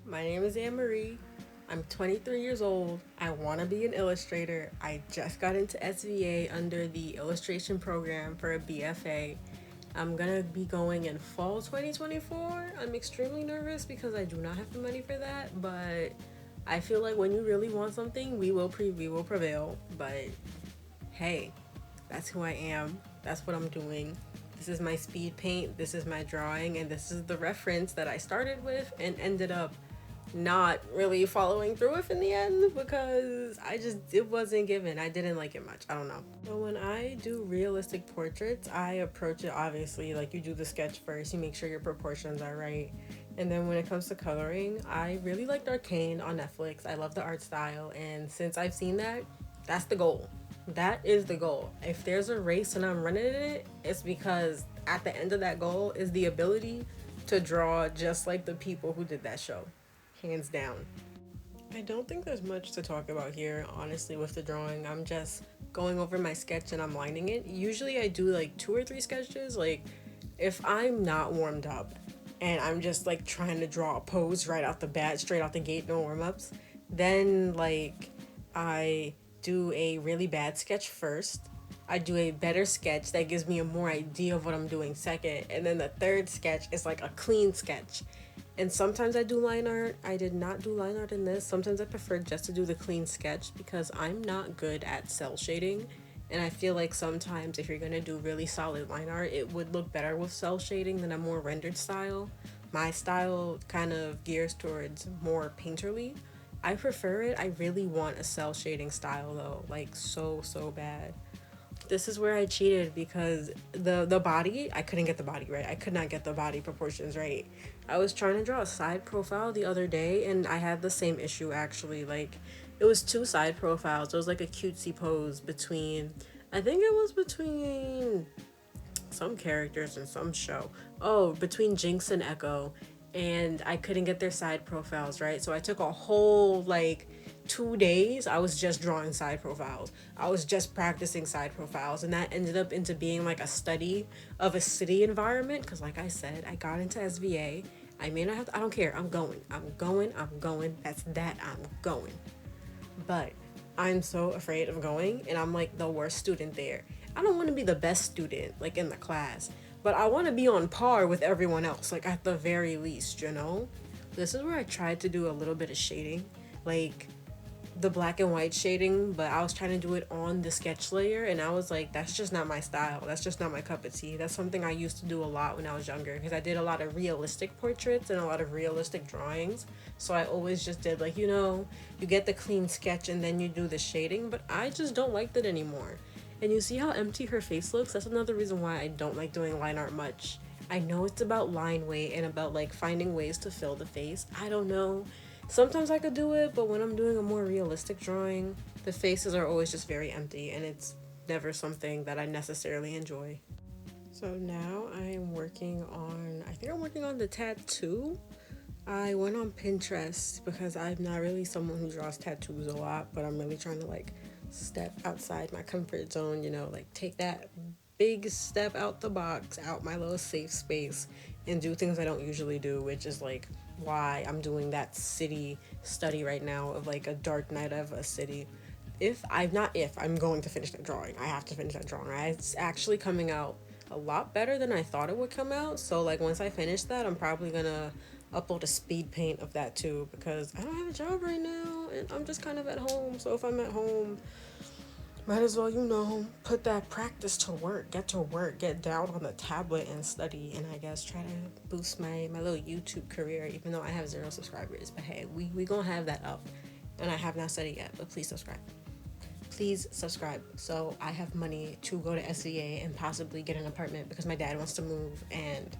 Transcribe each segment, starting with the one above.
My name is Anne Marie. I'm 23 years old. I want to be an illustrator. I just got into SVA under the illustration program for a BFA. I'm gonna be going in fall 2024. I'm extremely nervous because I do not have the money for that, but I feel like when you really want something, we will prevail. But hey, that's who I am. That's what I'm doing. This is my speed paint, this is my drawing, and this is the reference that I started with and ended up not really following through with in the end because it wasn't given. I didn't like it much. I don't know. So when I do realistic portraits, I approach it obviously like you do the sketch first, you make sure your proportions are right. And then when it comes to coloring, I really liked Arcane on Netflix. I love the art style, and since I've seen that, that's the goal. That is the goal. If there's a race and I'm running in it, it's because at the end of that goal is the ability to draw just like the people who did that show. Hands down. I don't think there's much to talk about here, honestly, with the drawing. I'm just going over my sketch and I'm lining it. Usually I do like 2 or 3 sketches. Like, if I'm not warmed up and I'm just like trying to draw a pose right out the bat, straight out the gate, no warm ups, then like I do a really bad sketch first. I do a better sketch that gives me a more idea of what I'm doing second. And then the third sketch is like a clean sketch. And sometimes I do line art. I did not do line art in this. Sometimes I prefer just to do the clean sketch because I'm not good at cell shading. And I feel like sometimes if you're going to do really solid line art, it would look better with cell shading than a more rendered style. My style kind of gears towards more painterly. I prefer it. I really want a cell shading style though, like so bad. This is where I cheated because the body, I couldn't get the body right. I could not get the body proportions right. I was trying to draw a side profile the other day and I had the same issue actually. Like, it was 2 side profiles. It was like a cutesy pose between, I think it was between some characters in some show. Oh, between Jinx and Echo. And I couldn't get their side profiles right. So I took a whole like 2 days. I was just drawing side profiles. I was just practicing side profiles. And that ended up into being like a study of a city environment. Because like I said, I got into SVA. I may not have to, I don't care. I'm going. I'm going. I'm going. That's that. I'm going. But I'm so afraid of going, and I'm like the worst student there. I don't want to be the best student, like in the class, but I want to be on par with everyone else, like at the very least, you know? This is where I tried to do a little bit of shading, like the black and white shading, but I was trying to do it on the sketch layer, and I was like, that's just not my style. That's just not my cup of tea. That's something I used to do a lot when I was younger because I did a lot of realistic portraits and a lot of realistic drawings. So I always just did like, you get the clean sketch and then you do the shading, but I just don't like that anymore. And you see how empty her face looks? That's another reason why I don't like doing line art much. I know it's about line weight and about like finding ways to fill the face. I don't know. Sometimes I could do it, but when I'm doing a more realistic drawing, the faces are always just very empty and it's never something that I necessarily enjoy. So now I think I'm working on the tattoo. I went on Pinterest because I'm not really someone who draws tattoos a lot, but I'm really trying to like step outside my comfort zone, like take that big step out the box, out my little safe space, and do things I don't usually do, which is like why I'm doing that city study right now of like a dark night of a city. I'm going to finish that drawing. I have to finish that drawing. It's actually coming out a lot better than I thought it would come out. So like once I finish that, I'm probably gonna upload a speed paint of that too because I don't have a job right now and I'm just kind of at home. So if I'm at home, might as well, put that practice to work, get down on the tablet and study, and I guess try to boost my little YouTube career, even though I have 0 subscribers. But hey, we gonna have that up. And I have not studied yet, but please subscribe. Please subscribe so I have money to go to SVA and possibly get an apartment because my dad wants to move, and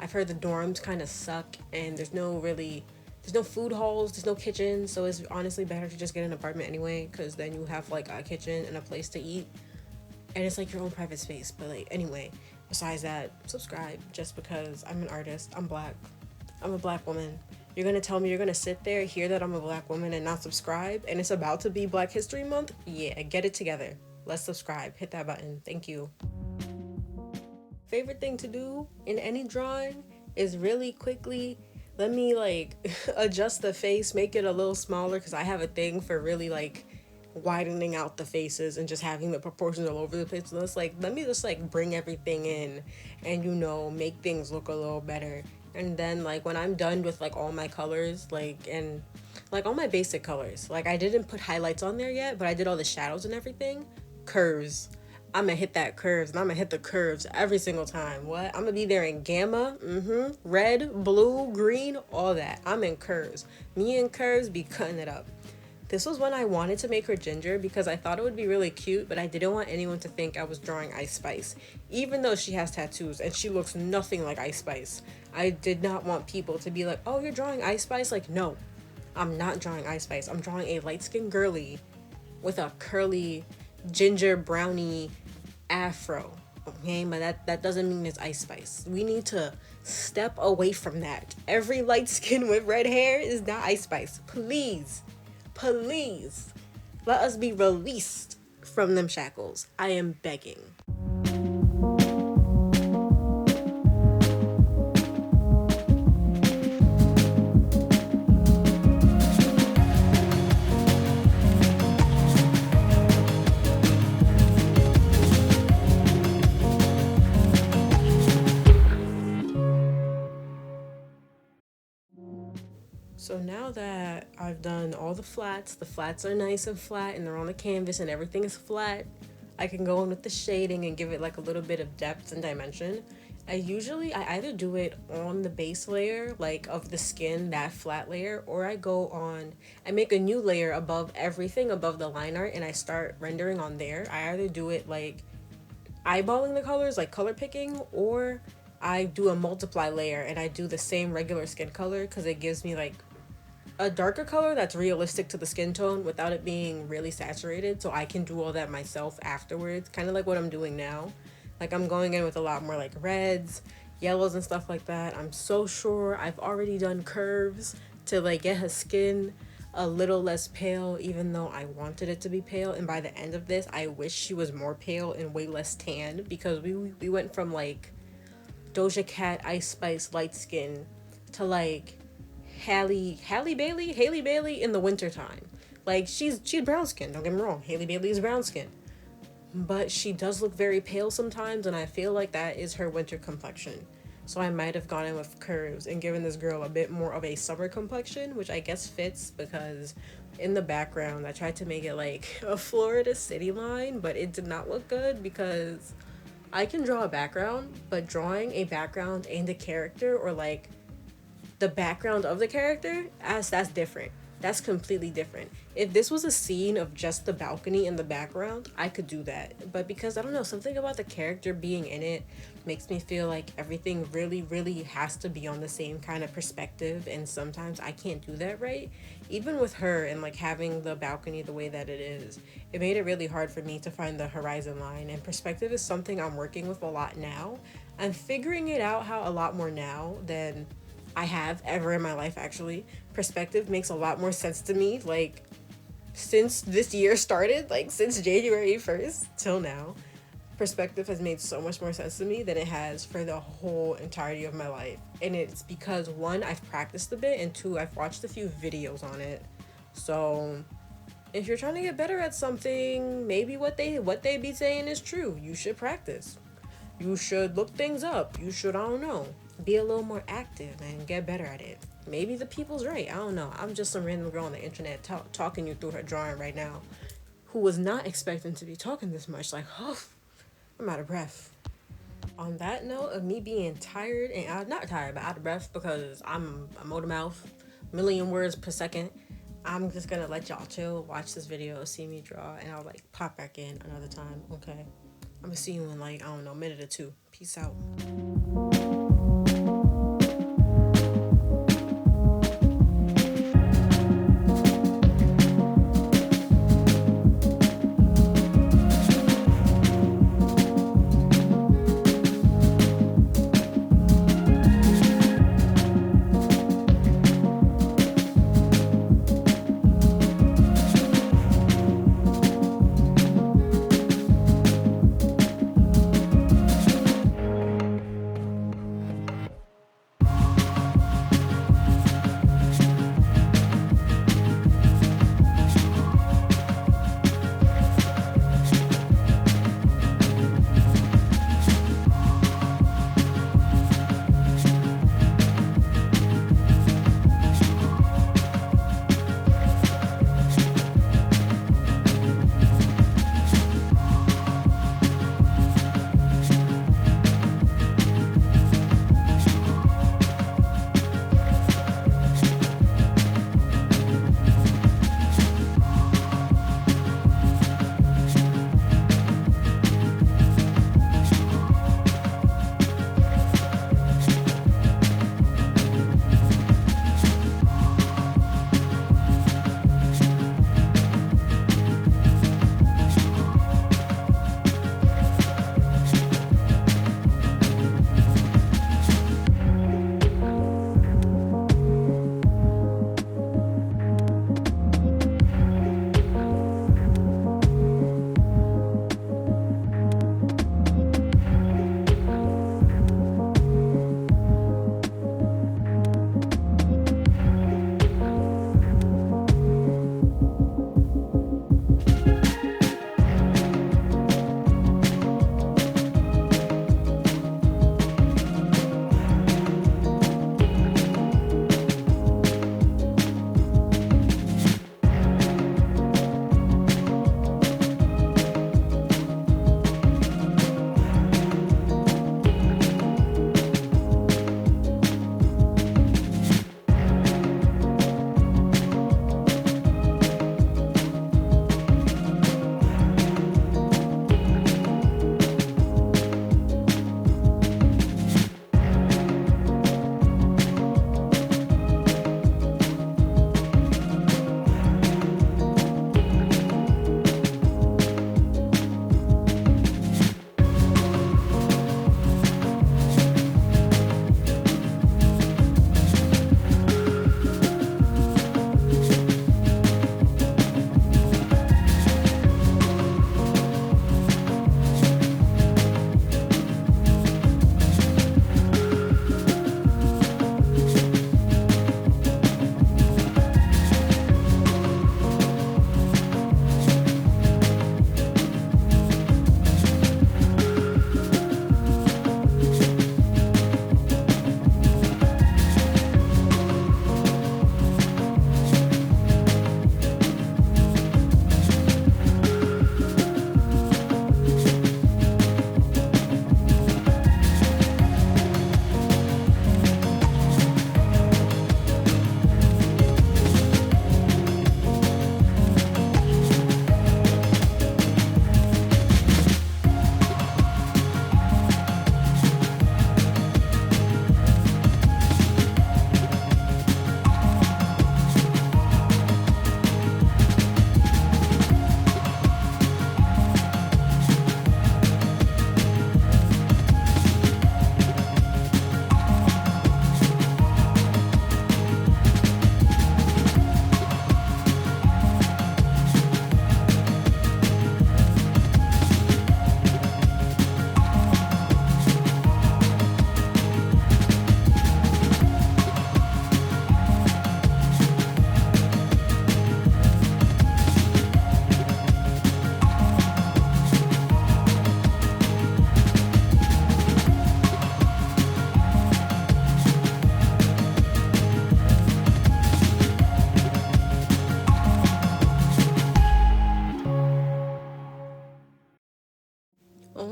I've heard the dorms kind of suck, and there's no food halls, there's no kitchen, so it's honestly better to just get an apartment anyway, because then you have like a kitchen and a place to eat, and it's like your own private space. But like anyway, besides that, subscribe just because I'm an artist, I'm black, I'm a black woman. You're gonna tell me you're gonna sit there, hear that I'm a black woman and not subscribe, and it's about to be Black History Month? Yeah, get it together. Let's subscribe, hit that button, thank you. Favorite thing to do in any drawing is really quickly let me like adjust the face, make it a little smaller, because I have a thing for really like widening out the faces and just having the proportions all over the place. So it's like, let me just like bring everything in and, you know, make things look a little better. And then like when I'm done with like all my colors, like, and like all my basic colors, like I didn't put highlights on there yet, but I did all the shadows and everything. Curves, I'm gonna hit that curves, and I'm gonna hit the curves every single time. What? I'm gonna be there in gamma, red, blue, green, all that. I'm in curves. Me and curves be cutting it up. This was when I wanted to make her ginger because I thought it would be really cute, but I didn't want anyone to think I was drawing Ice Spice, even though she has tattoos and she looks nothing like Ice Spice. I did not want people to be like, oh, you're drawing Ice Spice? Like, no, I'm not drawing Ice Spice. I'm drawing a light-skinned girly with a curly ginger brownie afro. Okay, but that doesn't mean it's Ice Spice. We need to step away from that. Every light skin with red hair is not Ice Spice. Please, please, let us be released from them shackles. I am begging. So now that I've done all the flats are nice and flat and they're on the canvas and everything is flat, I can go in with the shading and give it like a little bit of depth and dimension. I either do it on the base layer, like of the skin, that flat layer, or I make a new layer above everything above the line art and I start rendering on there. I either do it like eyeballing the colors, like color picking, or I do a multiply layer and I do the same regular skin color because it gives me like a darker color that's realistic to the skin tone without it being really saturated, so I can do all that myself afterwards, kind of like what I'm doing now. Like I'm going in with a lot more like reds, yellows and stuff like that. I'm so sure I've already done curves to like get her skin a little less pale, even though I wanted it to be pale. And by the end of this, I wish she was more pale and way less tan, because we went from like Doja Cat, Ice Spice, light skin to like Halle Bailey in the wintertime. Like she's brown skin, don't get me wrong. Halle Bailey is brown skin. But she does look very pale sometimes, and I feel like that is her winter complexion. So I might have gone in with curves and given this girl a bit more of a summer complexion, which I guess fits because in the background I tried to make it like a Florida city line, but it did not look good because I can draw a background, but drawing a background and a character, or like the background of the character, that's different. That's completely different. If this was a scene of just the balcony in the background, I could do that. But because, I don't know, something about the character being in it makes me feel like everything really, really has to be on the same kind of perspective. And sometimes I can't do that right. Even with her and like having the balcony the way that it is, it made it really hard for me to find the horizon line. And perspective is something I'm working with a lot now. I'm figuring it out a lot more now than I have ever in my life, actually. Perspective makes a lot more sense to me, like, since this year started, like, since January 1st till now. Perspective has made so much more sense to me than it has for the whole entirety of my life. And it's because, one, I've practiced a bit, and two, I've watched a few videos on it. So, if you're trying to get better at something, maybe what they be saying is true. You should practice. You should look things up. You should, I don't know, be a little more active and get better at it. Maybe the people's right. I don't know. I'm just some random girl on the internet talking you through her drawing right now, who was not expecting to be talking this much. Like, oh, I'm out of breath. On that note of me being tired, and not tired, but out of breath because I'm out of mouth, million words per second, I'm just gonna let y'all chill, watch this video, see me draw, and I'll like pop back in another time. Okay, I'm gonna see you in like, I don't know, a minute or two. Peace out.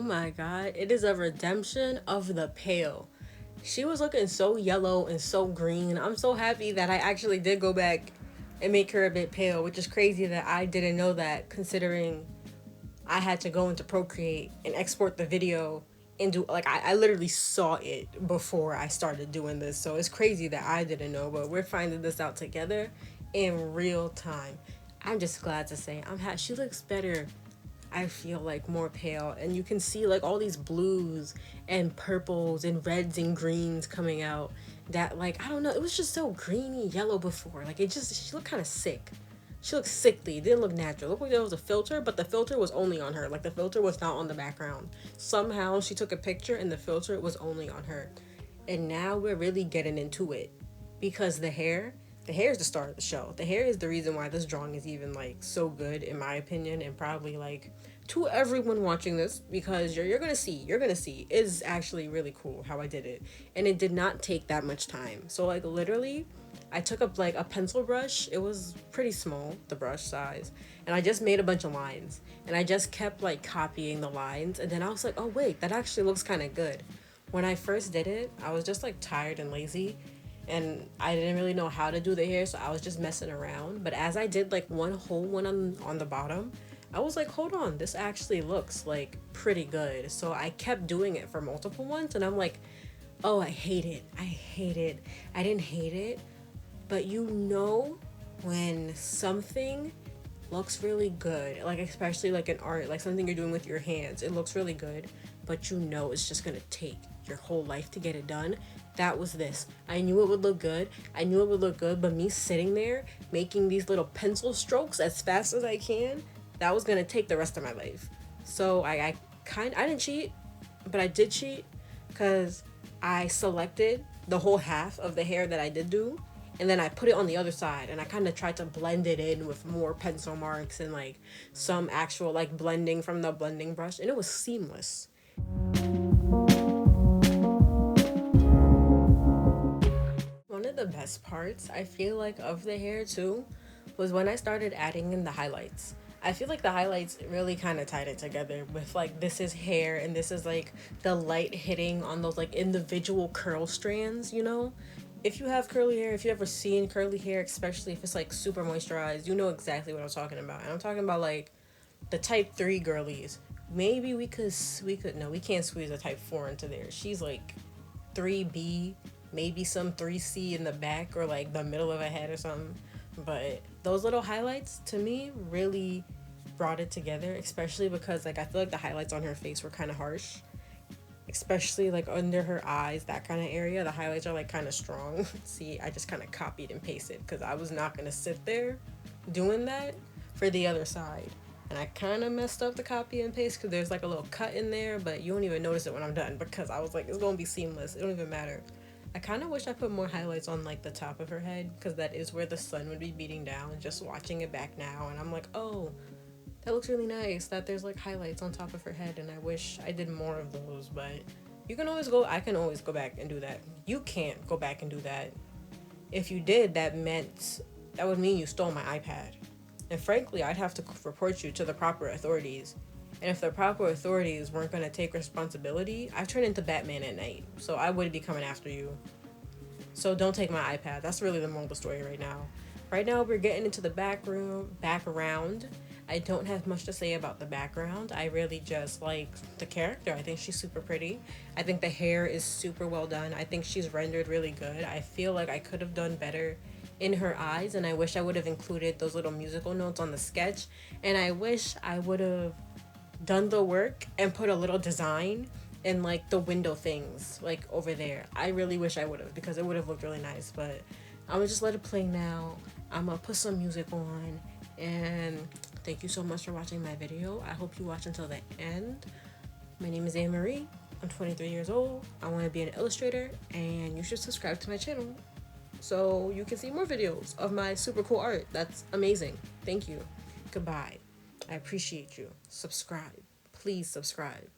my god, it is a redemption of the pale. She was looking so yellow and so green. I'm so happy that I actually did go back and make her a bit pale, which is crazy that I didn't know that, considering I had to go into Procreate and export the video and do, like, I literally saw it before I started doing this. So it's crazy that I didn't know, but we're finding this out together in real time. I'm just glad to say she looks better. I feel like more pale, and you can see like all these blues and purples and reds and greens coming out that, like, I don't know, it was just so greeny yellow before. Like, she looked kind of sick. She looked sickly. It didn't look natural. It looked like there was a filter, but the filter was only on her. Like, the filter was not on the background. Somehow she took a picture and the filter was only on her. And now we're really getting into it, because the hair is the star of the show. The hair is the reason why this drawing is even, like, so good, in my opinion, and probably, like, to everyone watching this, because you're gonna see it's actually really cool how I did it. And it did not take that much time. So, like, literally, I took up, like, a pencil brush. It was pretty small, the brush size, and I just made a bunch of lines, and I just kept, like, copying the lines. And then I was like, oh wait, that actually looks kind of good. When I first did it, I was just, like, tired and lazy, and I didn't really know how to do the hair, so I was just messing around. But as I did, like, one whole one on the bottom, I was like, hold on, this actually looks, like, pretty good. So I kept doing it for multiple ones, and I'm like, oh, I hate it. I didn't hate it, but you know when something looks really good, like, especially like in art, like something you're doing with your hands, it looks really good, but you know it's just gonna take your whole life to get it done. That was this. I knew it would look good, but me sitting there making these little pencil strokes as fast as I can, that was gonna take the rest of my life. So I didn't cheat, but I did cheat, because I selected the whole half of the hair that I did do, and then I put it on the other side, and I kind of tried to blend it in with more pencil marks and, like, some actual, like, blending from the blending brush, and it was seamless. One of the best parts, I feel like, of the hair too, was when I started adding in the highlights. I feel like the highlights really kind of tied it together with, like, this is hair and this is, like, the light hitting on those, like, individual curl strands, you know? If you have curly hair, if you ever seen curly hair, especially if it's, like, super moisturized, you know exactly what I'm talking about. And I'm talking about, like, the type 3 girlies. Maybe we can't squeeze a type 4 into there. She's, like, 3B, maybe some 3C in the back, or, like, the middle of a head or something. But those little highlights, to me, really brought it together, especially because, like, I feel like the highlights on her face were kind of harsh, especially, like, under her eyes, that kind of area. The highlights are, like, kind of strong. See, I just kind of copied and pasted, because I was not going to sit there doing that for the other side. And I kind of messed up the copy and paste, because there's, like, a little cut in there, but you won't even notice it when I'm done, because I was like, it's going to be seamless. It don't even matter. I kind of wish I put more highlights on, like, the top of her head, because that is where the sun would be beating down. Just watching it back now, and I'm like, oh, that looks really nice that there's, like, highlights on top of her head, and I wish I did more of those. But I can always go back and do that. You can't go back and do that. If you did, that would mean you stole my iPad. And frankly, I'd have to report you to the proper authorities. And if the proper authorities weren't going to take responsibility, I turned into Batman at night. So I would be coming after you. So don't take my iPad. That's really the moral of the story right now. Right now, we're getting into the background. I don't have much to say about the background. I really just like the character. I think she's super pretty. I think the hair is super well done. I think she's rendered really good. I feel like I could have done better in her eyes, and I wish I would have included those little musical notes on the sketch. And I wish I would have done the work and put a little design in, like, the window things, like, over there. I really wish I would have, because it would have looked really nice. But I'm gonna just let it play now. I'm gonna put some music on, and thank you so much for watching my video. I hope you watch until the end. My name is Anne Marie. I'm 23 years old. I want to be an illustrator, and you should subscribe to my channel so you can see more videos of my super cool art. That's amazing. Thank you. Goodbye. I appreciate you. Subscribe. Please subscribe.